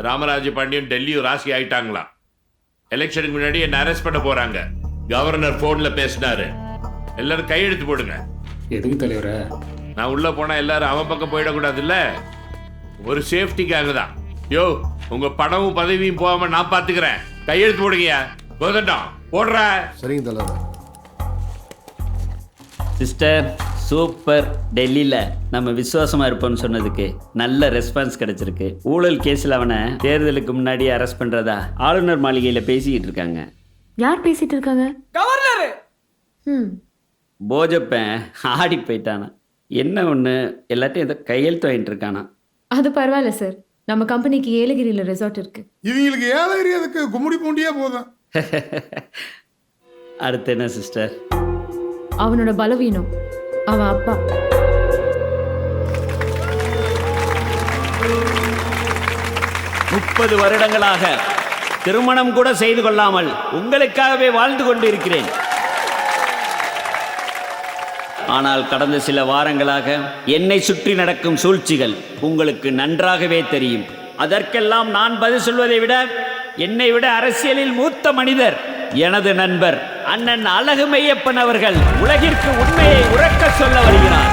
ராமராஜ பாண்டியன் டெல்லியும் ராசி ஆயிட்டாங்களா. எலெக்ஷனுக்கு முன்னாடி என்ன அரெஸ்ட் பண்ண போறாங்க. கவர்னர் போன்ல பேசினாரு. எல்லாரும் கையெழுத்து போடுங்க. எதுக்கு தலைவர? நான் உள்ள போனா எல்லாரும் அவன் பக்கம் போயிடக்கூடாது இல்ல, ஒரு சேஃப்டிக்காக தான். யோ, உங்க பணமும் பதவியும் போகாம நான் பாத்துக்கிறேன். கையெழுத்து போடுங்க. கோதண்டம் போடுற. சரிங்க தலைவர். Sister super. டெல்லியில் நம்ம விசுவாசமாக இருப்போம்னு சொன்னதுக்கு நல்ல ரெஸ்பான்ஸ் கிடைச்சிருக்கு. ஊழல் கேஸில் அவனை தேர்தலுக்கு முன்னாடி அரெஸ்ட் பண்ணுறதா ஆளுநர் மாளிகையில் பேசிக்கிட்டு இருக்காங்க. யார் பேசிட்டு இருக்காங்க? கவர்னர். போஜப்பன் ஆடி போயிட்டானா என்ன ஒன்று, எல்லாத்தையும் ஏதோ கையெழுத்து வாங்கிட்டு இருக்கானா. அது பரவாயில்ல சார், நம்ம கம்பெனிக்கு ஏலகிரியில் ரெசார்ட் இருக்கு. இவங்களுக்கு ஏலகிரி அதுக்கு கும்முடி பூண்டியே போதும். அடுத்து என்ன சிஸ்டர்? அவனோட பலவீனம் அவன் அப்பா. முப்பது வருடங்களாக திருமணம் கூட செய்து கொள்ளாமல் உங்களுக்காகவே வாழ்ந்து கொண்டு இருக்கிறேன். ஆனால் கடந்த சில வாரங்களாக என்னை சுற்றி நடக்கும் சூழ்ச்சிகள் உங்களுக்கு நன்றாகவே தெரியும். அதற்கெல்லாம் நான் பதில் சொல்வதை விட என்னை விட அரசியலில் மூத்த மனிதர் எனது நண்பர் அண்ணன் அழகு மெய்யப்பன் அவர்கள் உலகிற்கு உண்மையை உறக்க சொல்ல வருகிறார்.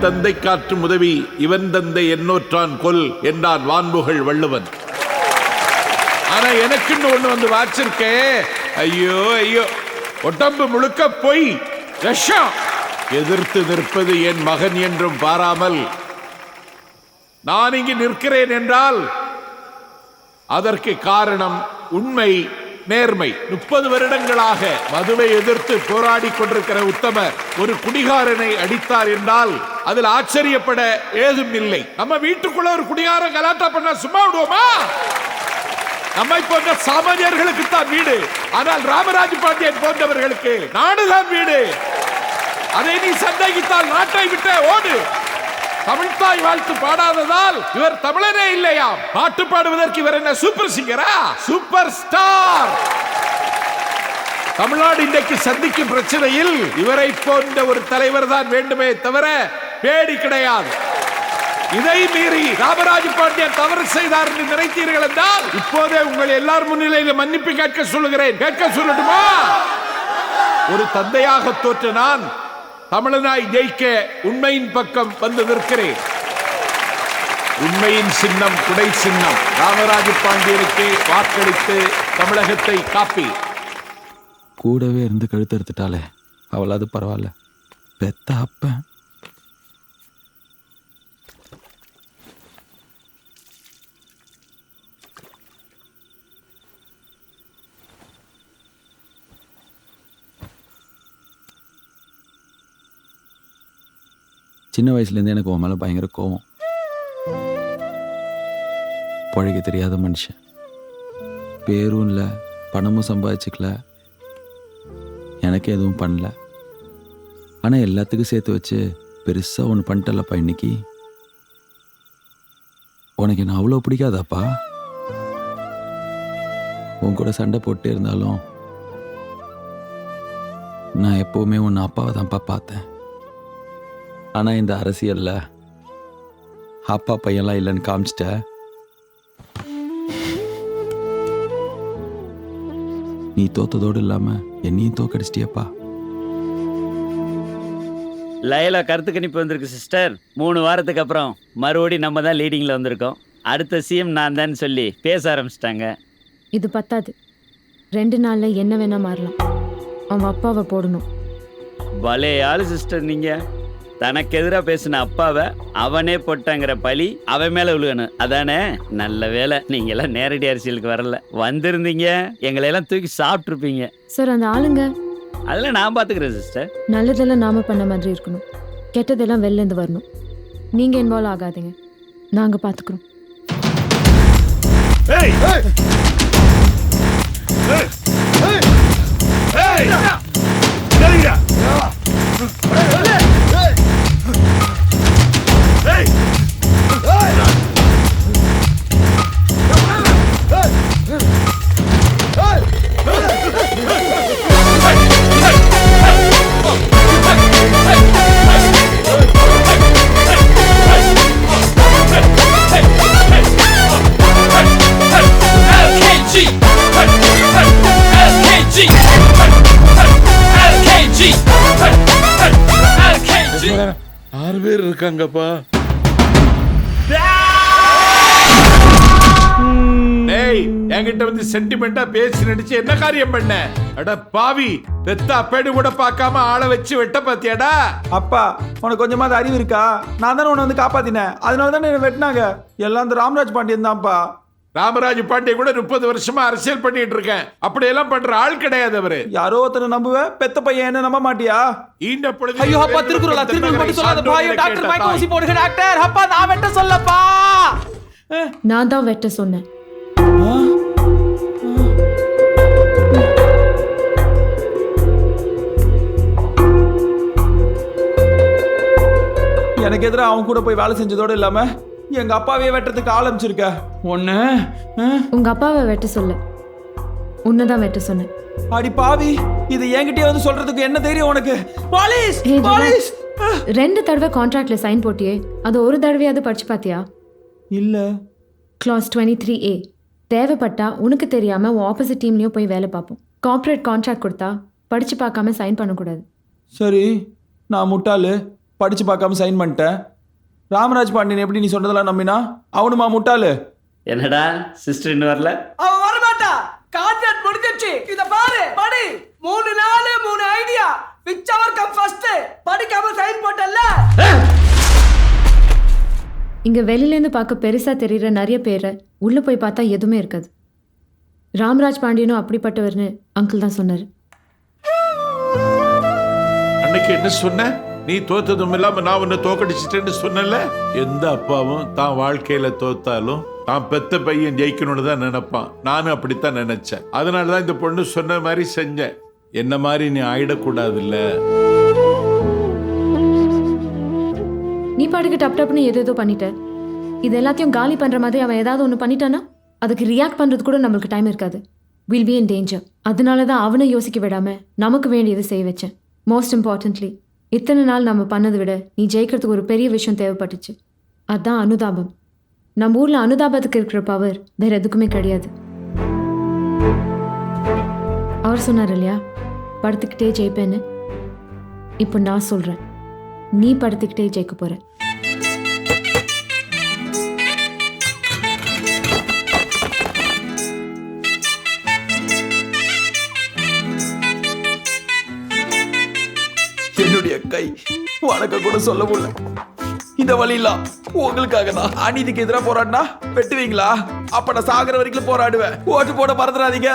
தந்தை காற்றும் உதவி இவன் தந்தை என்னோற்றான் கொல் என்றான் வான்புகழ் வள்ளுவன். ஆனா எனக்குன்னு ஒண்ணு வந்து வாச்சிருக்கே. ஐயோ ஐயோ, உடம்பு முழுக்க போய் விஷம். எதிர்த்து நிற்பது என் மகன் என்றும் பாராமல் நான் இங்கு நிற்கிறேன் என்றால் அதற்கு காரணம் உண்மை, நேர்மை. 30 வருடங்களாக மதுவை எதிர்த்து போராடி கொண்டிருக்கிற உத்தமர் ஒரு குடிகாரனை அடித்தார் என்றால் அதில் ஆச்சரியப்பட ஏதும் இல்லை. நம்ம வீட்டுக்குள்ள ஒரு குடிகாரன் கலாட்டா பண்ணா சும்மா விடுவோமா? நம்மை போன்ற சாமானியர்களுக்கு தான் வீடு, ஆனால் ராமராஜ பாண்டியன் போன்றவர்களுக்கு நாடுதான் வீடு. அதை நீ சந்தேகித்தால் நாட்டை விட்டு ஓடு. தமிழ்தாய் வாழ்த்து பாடாததால் இவர் தமிழரே இல்லையா? பாட்டு பாடுவதற்கு இவர் என்ன சூப்பர் சிங்கரா? Super star. தமிழ்நாடு இன்றைக்கு சந்திக்கும் பிரச்சனையில் இவரை போன்ற ஒரு தலைவர் தான் வேண்டுமே தவிர பேடி கிடையாது. இதை மீறி ராமராஜ பாண்டியன் தவறு செய்தார் என்று நினைத்தீர்கள் என்றால் இப்போதே உங்கள் எல்லார் முன்னிலையில் மன்னிப்பு கேட்க சொல்லுகிறேன். கேட்க சொல்லட்டுமா? ஒரு தந்தையாக தோற்ற நான் தமிழனாய் ஜெயிக்க உண்மையின் பக்கம் வந்து நிற்கிறேன். உண்மையின் சின்னம் குடை சின்னம். ராமராஜ பாண்டியனுக்கு வாக்களித்து தமிழகத்தை காப்பி. கூடவே இருந்து கழுத்தெடுத்துட்டாலே அவளாவது பரவாயில்ல. பெத்த அப்ப சின்ன வயசுலேருந்து எனக்கு உன் மேலே பயங்கர கோவம். பழக தெரியாத மனுஷன், பேரும் இல்லை, பணமும் சம்பாதிச்சுக்கல, எனக்கு எதுவும் பண்ணல. ஆனால் எல்லாத்துக்கும் சேர்த்து வச்சு பெருசாக ஒன்று பண்ணிட்டலப்பா. இன்னைக்கு உனக்கு என்ன அவ்வளோ பிடிக்காதாப்பா? உன் கூட சண்டை போட்டு இருந்தாலும் நான் எப்போவுமே உன்னை அப்பாவை தான்ப்பா பார்த்தேன். ஆனால் இந்த அரசியல்ல அப்பா பையன்லாம் இல்லைன்னு காமிச்சிட்ட. நீ தோத்ததோடு இல்லாமல் என்னையும் தோக்கடிச்சிட்டியப்பா. லயலா கருத்து கணிப்பு வந்திருக்கு சிஸ்டர். 3 வாரத்துக்கு அப்புறம் மறுபடியும் நம்ம தான் லீடிங்கில் வந்திருக்கோம். அடுத்த சிஎம் நான் தான் சொல்லி பேச ஆரம்பிச்சிட்டாங்க. இது பத்தாது, 2 நாள்ல என்ன வேணா மாறலாம். அவன் அப்பாவை போடணும். பலே ஆளு சிஸ்டர். நீங்கள் தனக்கு எதிராக பேசின அப்பாவை அவனே போட்டாங்கிற பழி அவன் மேலே விழுகணும், அதானே? நல்ல வேலை நீங்களாம் நேரடி அரசியலுக்கு வரல. வந்திருந்தீங்க எங்களையெல்லாம் தூக்கி சாப்பிட்ருப்பீங்க. சார், அந்த ஆளுங்க அதெல்லாம் நான் பார்த்துக்கிறேன் சிஸ்டர். நல்லதெல்லாம் நாம பண்ண மாதிரி இருக்கணும், கெட்டதெல்லாம் வெளிலேருந்து வரணும். நீங்கள் இன்வால்வ் ஆகாதீங்க, நாங்கள் பார்த்துக்குறோம். ஏய் ஏய், ஏய் ஏய் சரிடா ஏய் ஆறு பேர் இருக்காங்கப்பா. டேய் என்கிட்ட வந்து சென்டிமெண்டா பேசி நடிச்சு என்ன காரியம் பண்ண? அட பாவி, பெத்த அப்பேடு கூட பார்க்காம ஆளை வச்சு வெட்ட பாத்தியாடா? அப்பா உனக்கு கொஞ்சமாவது அறிவு இருக்கா? நான் தானே உன்னை வந்து காப்பாத்தினேன், அதனால தானே என்ன வெட்டினாங்க. எல்லாம் அந்த ராமராஜ் பாண்டியன் தான்ப்பா. ராமராஜ் பாண்டிய கூட 30 வருஷமா அரசியல் பண்ணிட்டு இருக்கேன். அப்படியெல்லாம் பண்ற ஆள் கிடையாது அவரு. யாரோ ஒருத்தனை நம்புவேன், பெத்த பையன் என்ன நம்ப மாட்டியா? இந்த பொழுது ஐயோ அப்பா, திருக்குறள் மட்டும் சொல்லாதப்பா. ஐயோ டாக்டர் மயக்க ஊசி போடுங்க டாக்டர். அப்பா நான் வெட்ட சொல்லப்பா. நான் தான் வெட்ட சொன்னேன். எனக்கு எதிராக அவன் கூட போய் வேலை செஞ்சதோட இல்லாம எங்க அப்பாவே வெட்டுறதுக்கு ஆரம்பிச்சிருக்க ஒண்ணு. உங்க அப்பாவை வெட்ட சொல்ல, உன்னதான் வெட்ட சொன்னேன். அடி பாவி, இது என்கிட்டயே வந்து சொல்றதுக்கு என்ன தைரியம் உனக்கு? போலீஸ் ஏய், போலீஸ். 2 தடவை கான்ட்ராக்ட்ல சைன் போட்டியே, அது ஒரு தடவையாவது படிச்சு பாத்தியா? இல்ல. கிளாஸ் 23A, தேவைப்பட்டா உனக்கு தெரியாம உன் ஆப்போசிட் டீம்லயும் போய் வேலை பார்ப்போம். கார்ப்பரேட் கான்ட்ராக்ட் கொடுத்தா படிச்சு பார்க்காம சைன் பண்ணக்கூடாது. சரி, நான் முட்டாளு, படிச்சு பார்க்காம சைன் பண்ணிட்டேன். ராமராஜ் பாண்டியன் எப்படி நீ சொன்னதெல்லாம் நம்பினா? அவனுமா முட்டாளு? என்னடா சிஸ்டர் இன்னும் வரல? அவன் வர மாட்டா. கான்ட்ராக்ட் முடிஞ்சிருச்சு. இத பாரு, படி. 3 நாள் 3 idea. which hour come first? படிக்காம சைன் போட்டல்ல. இங்க வெளியிலேருந்து பார்க்க பெருசா தெரியுற நிறைய பேரை உள்ள போய் பார்த்தா எதுவுமே இருக்காது. ராமராஜ் பாண்டியனும் அப்படிப்பட்டவர்னு அங்கிள் தான் சொன்னாரு. அன்னைக்கு என்ன சொன்ன? நீ தோத்ததும் இல்லாம நான் உன்னை தோக்கடிச்சிட்டேன்னு சொன்னல. எந்த அப்பாவும் தான் வாழ்க்கையில தோத்தாலும் தான் பெத்த பையன் ஜெயிக்கணும்னு தான் நினைப்பான். நானும் அப்படித்தான் நினைச்சேன். அதனாலதான் இந்த பொண்ணு சொன்ன மாதிரி செஞ்சேன். என்ன மாதிரி நீ ஆயிடக்கூடாது இல்ல. நீ பாட்டுக்கு டப் டப்னு ஏதோ பண்ணிட்ட. இது எல்லாத்தையும் காலி பண்ற மாதிரி அவன் ஏதாவது ஒன்று பண்ணிட்டானா அதுக்கு ரியாக்ட் பண்றது கூட நம்மளுக்கு டைம் இருக்காது. Will be in danger. அதனால தான் அவனை யோசிக்க விடாம நமக்கு வேண்டியது செய்ய வச்சேன். மோஸ்ட் இம்பார்ட்டன்ட்லி, இத்தனை நாள் நம்ம பண்ணதை விட நீ ஜெயிக்கிறதுக்கு ஒரு பெரிய விஷயம் தேவைப்பட்டுச்சு. அதுதான் அனுதாபம். நம்ம ஊர்ல அனுதாபத்துக்கு இருக்கிற பவர் வேற எதுக்குமே கிடையாது. அவர் சொன்னார் இல்லையா, படுத்துக்கிட்டே ஜெயிப்பேன்னு. இப்போ நான் சொல்றேன், நீ படுத்துக்கிட்டே ஜெயிக்க போற. என்னுடைய கை வணக்க கூட சொல்ல முடியல. இந்த வழியெல்லாம் உங்களுக்காக தான். அநீதிக்கு எதிராக போராடினா வெட்டுவீங்களா? அப்ப நான் சாகர வரைக்கும் போராடுவேன். ஓட்டு போட மறந்துடாதீங்க.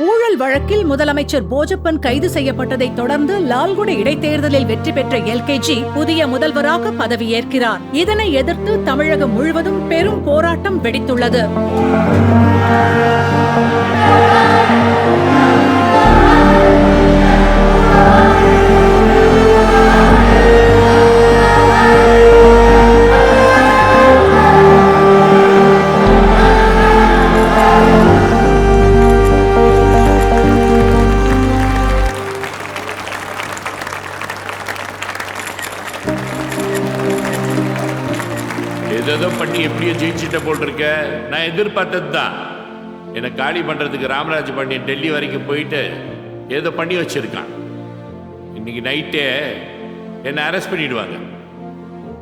ஊழல் வழக்கில் முதலமைச்சர் போஜப்பன் கைது செய்யப்பட்டதை தொடர்ந்து லால்குடி இடைத்தேர்தலில் வெற்றி பெற்ற எல்கேஜி புதிய முதல்வராக பதவியேற்கிறார். இதனை எதிர்த்து தமிழகம் முழுவதும் பெரும் போராட்டம் வெடித்துள்ளது. ஏதோ பண்ணி எப்படியோ ஜெயிச்சுட்ட போல் இருக்க. நான் எதிர்பார்த்தது தான். என்னை காலி பண்றதுக்கு ராமராஜ் பாண்டியன் டெல்லி வரைக்கும் போயிட்டு ஏதோ பண்ணி வச்சிருக்கான். இன்னைக்கு நைட்டே என்னை அரெஸ்ட் பண்ணிடுவாங்க.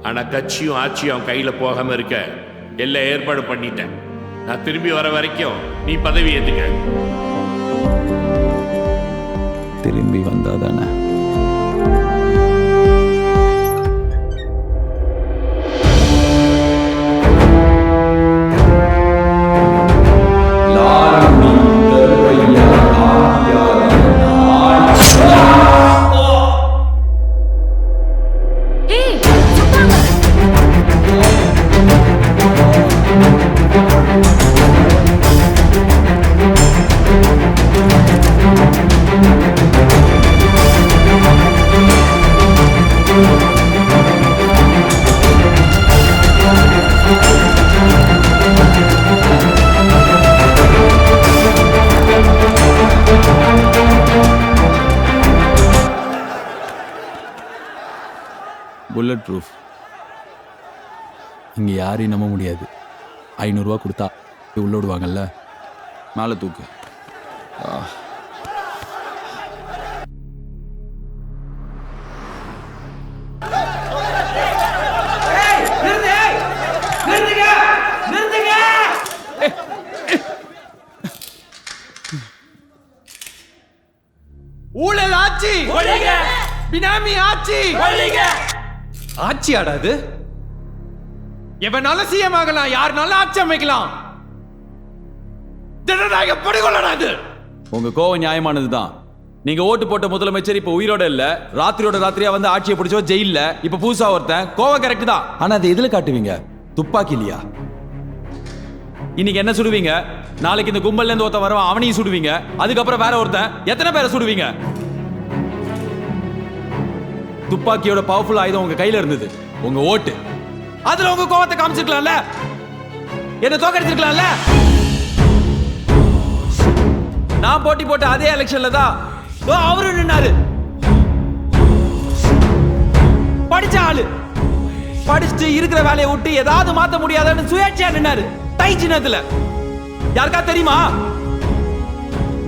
ஆனா கட்சியும் ஆட்சியும் அவன் கையில போகாம இருக்க எல்லாம் ஏற்பாடு பண்ணிட்டேன். நான் திரும்பி வர வரைக்கும் நீ பதவி ஏத்துக்க. திரும்பி வந்தாதானே? Bullet proof. இங்கே யாரையும் நம்ப முடியாது. 500 ரூபா கொடுத்தா உள்ள விடுவாங்கல்ல, மேலே தூக்கு. ஊழல் ஆட்சி, பினாமி ஆட்சி, ஆட்சி ஆடாது. எவனால சிஎம் ஆகலாம், யாருனால ஆட்சி அமைக்கலாம். ஜனநாயக படுகொலாது. உங்க கோவம் நியாயமானதுதான். நீங்க ஓட்டு போட்ட முதலமைச்சர் இப்ப உயிரோட இல்ல, ராத்திரியோட ராத்திரியா வந்து ஆட்சியை பிடிச்சோ ஜெயில்ல. இப்ப புதுசா ஒருத்தன். கோவம் கரெக்ட் தான், ஆனா அதை எதுல காட்டுவீங்க? துப்பாக்கி இல்லையா? இன்னைக்கு என்ன சுடுவீங்க, நாளைக்கு இந்த கும்பல்ல இருந்து ஒருத்தன் வருவான், அவனையும் சுடுவீங்க. அதுக்கப்புறம் வேற ஒருத்தன். எத்தனை பேரை சுடுவீங்க? துப்பாக்கியோட பவர்ஃபுல் ஆயுதம் உங்க கையில இருந்தது, உங்க ஓட்டு. அதுல உங்க கோவத்தை காமிச்சிருக்கலாம்ல, என்ன தோக்கடிச்சிருக்கலாம்ல. நான் போட்டி போட்ட அதே எலெக்ஷன்ல தான் அவரு நின்னாரு. படிச்ச ஆளு, படிச்சுட்டு இருக்கிற வேலையை விட்டு ஏதாவது மாத்த முடியாதுன்னு சுயேட்சையா நின்னாரு. தை சின்னத்துல யாருக்கா தெரியுமா?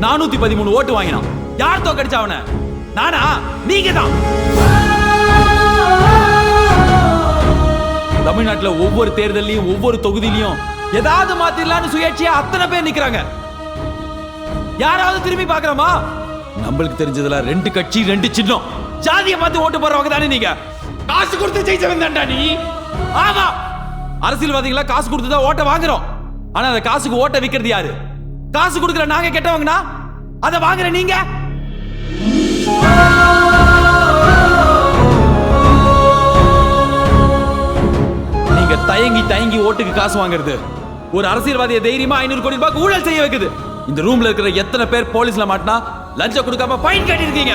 413 ஓட்டு வாங்கினான். யார் தோக்கடிச்சா அவனை? நானா? நீங்க தான். தமிழ்நாட்டுல ஒவ்வொரு தேர்தலையும் ஒவ்வொரு தொகுதியிலையும் ஏதாவது மாத்திரலான்னு சுயேட்சையா அத்தனை பேர் நிக்கிறாங்க. யாராவது திரும்பி பார்க்கறோமா? நம்மளுக்கு தெரிஞ்சதுல 2 கட்சி 2 சின்னம். ஜாதியை பார்த்து ஓட்டு போறவங்க தானே நீங்க. காசு கொடுத்து ஜெயிச்சவன் தான்டா நீ. ஆமா, அரசியல்வாதிகளா காசு கொடுத்து தான் ஓட்ட வாங்குறோம். ஆனா அந்த காசுக்கு ஓட்ட விக்கிறது யாரு? காசு கொடுக்கிற நாங்க கெட்டவங்கனா அதை வாங்குற நீங்க. நீங்க தயங்கி ஓட்டுக்கு காசு வாங்குறது ஒரு அரசியல்வாதியை தைரியமா 500 கோடி ரூபாய் ஊழல் செய்ய வைக்குது. இந்த ரூம்ல இருக்கிற எத்தனை பேர் போலீஸ்ல மாட்டினா லஞ்சம் கொடுக்காம ஃபைன் கட்டிருக்கீங்க?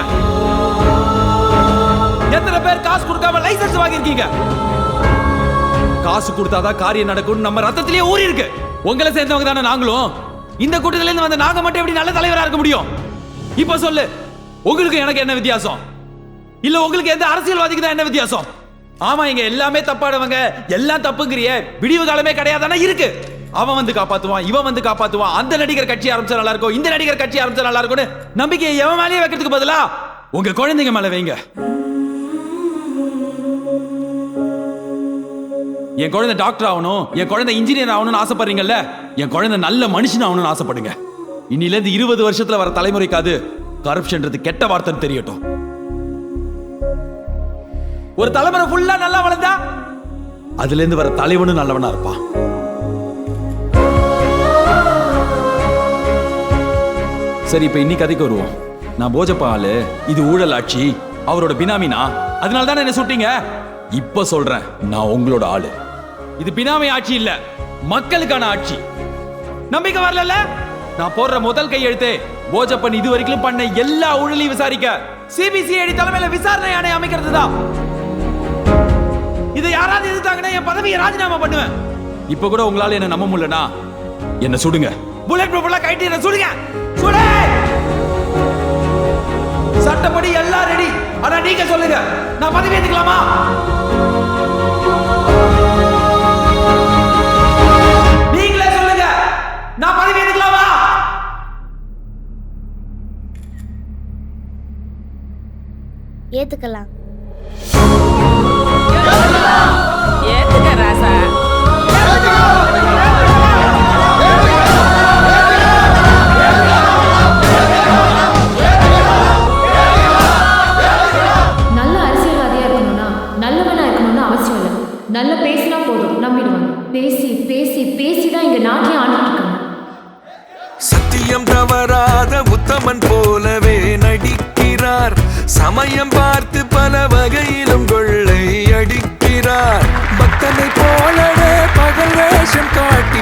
எத்தனை பேர் காசு கொடுக்காம லைசன்ஸ் வாங்கிருக்கீங்க? காசு கொடுத்தாதான் காரியம் நடக்கும் நம்ம ரத்தத்திலேயே ஊறி இருக்கு. உங்களை சேர்ந்தவங்க தானே நாங்களும். இந்த கூட்டத்துல இருந்து வந்த நாங்க மட்டும் எப்படி நல்ல தலைவரா இருக்க முடியும்? இப்ப சொல்லு, உங்களுக்கு எனக்கு என்ன வித்தியாசம்? இல்ல உங்களுக்கு எந்த அரசியல்வாதிக்கு தான் என்ன வித்தியாசம்? ஆமா, இங்க எல்லாமே தப்பானவங்க, எல்லாம் தப்புங்கிறியே. விடிவு காலமே கிடையாதானே இருக்கு. அவன் வந்து காப்பாத்துவான், இவன் வந்து காப்பாத்துவான். அந்த நடிகர் கட்சி ஆரம்பிச்சா நல்லா இருக்கும், இந்த நடிகர் கட்சி ஆரம்பிச்சா நல்லா இருக்கும்னு நம்பிக்கையை எவன் மேலேயே வைக்கிறதுக்கு பதிலா உங்க குழந்தைங்க மேல வைங்க. என் குழந்தை டாக்டர் ஆகணும், என் குழந்தை இன்ஜினியர் ஆகணும்னு ஆசைப்படுறீங்கல்ல, என் குழந்தை நல்ல மனுஷன் ஆகணும்னு ஆசைப்படுங்க. இன்னில இருந்து 20 வருஷத்துல வர தலைமுறைக்காது கரப்ஷன்றது கெட்ட வார்த்தைன்னு தெரியட்டும். ஒரு தலைமுறை ஃபுல்லா நல்லா வளர்ந்தா அதுல இருந்து வர தலைவனும் நல்லவனா இருப்பான். சரி, இப்ப இன்னைக்கு கதைக்கு வருவோம். நான் போஜப்பா ஆளு, இது ஊழல் ஆட்சி, அவரோட பினாமினா, அதனால தானே என்ன சுட்டீங்க. இப்ப சொல்றேன், நான் உங்களோட ஆளு. இது பினாமி ஆட்சி இல்ல, மக்களுக்கான ஆட்சி. நம்பிக்கை வரல? நான் போடுற முதல் கையெழுத்தே போஜப்பன் இது வரைக்கும் பண்ண எல்லா ஊழலையும் விசாரிக்க சிபிசிஐடி தலைமையில விசாரணை ஆணையம் அமைக்கிறது தான். இதை யாராவது எதிர்த்தாங்கன்னா என் பதவியை ராஜினாமா பண்ணுவேன். இப்ப கூட உங்களால என்ன நம்ப முடியலனா என்ன சுடுங்க. புல்லட் ப்ரூஃப்ல கைட்டி என்ன சுடுங்க. சுடு. சட்டப்படி எல்லாம் ரெடி. ஆனா நீங்க சொல்லுங்க, நான் பதவி ஏத்துக்கலாமா? நீங்களே சொல்லுங்க, நான் பதவி ஏத்துக்கலாமா? ஏத்துக்கலாம். ஏத்துக்க ராசா. நல்ல அரசியல்வாதியா இருக்கணும்னா நல்லவனா இருக்கணும்னு அவசியம் இல்லை. நல்ல பேசினா போதும், நம்பிடுவாங்க. பேசி பேசி பேசி தான் இங்க நாட்டிய ஆண்டுட்டு இருக்காங்க. சத்தியம் தவறாத உத்தமன் போலவே நடிக்கிறார். சமயம் பார்த்து பல வகையிலும் கொள்ளை அடிக்கிறார். பக்தனை போலவே பகல் வேஷம் காட்டி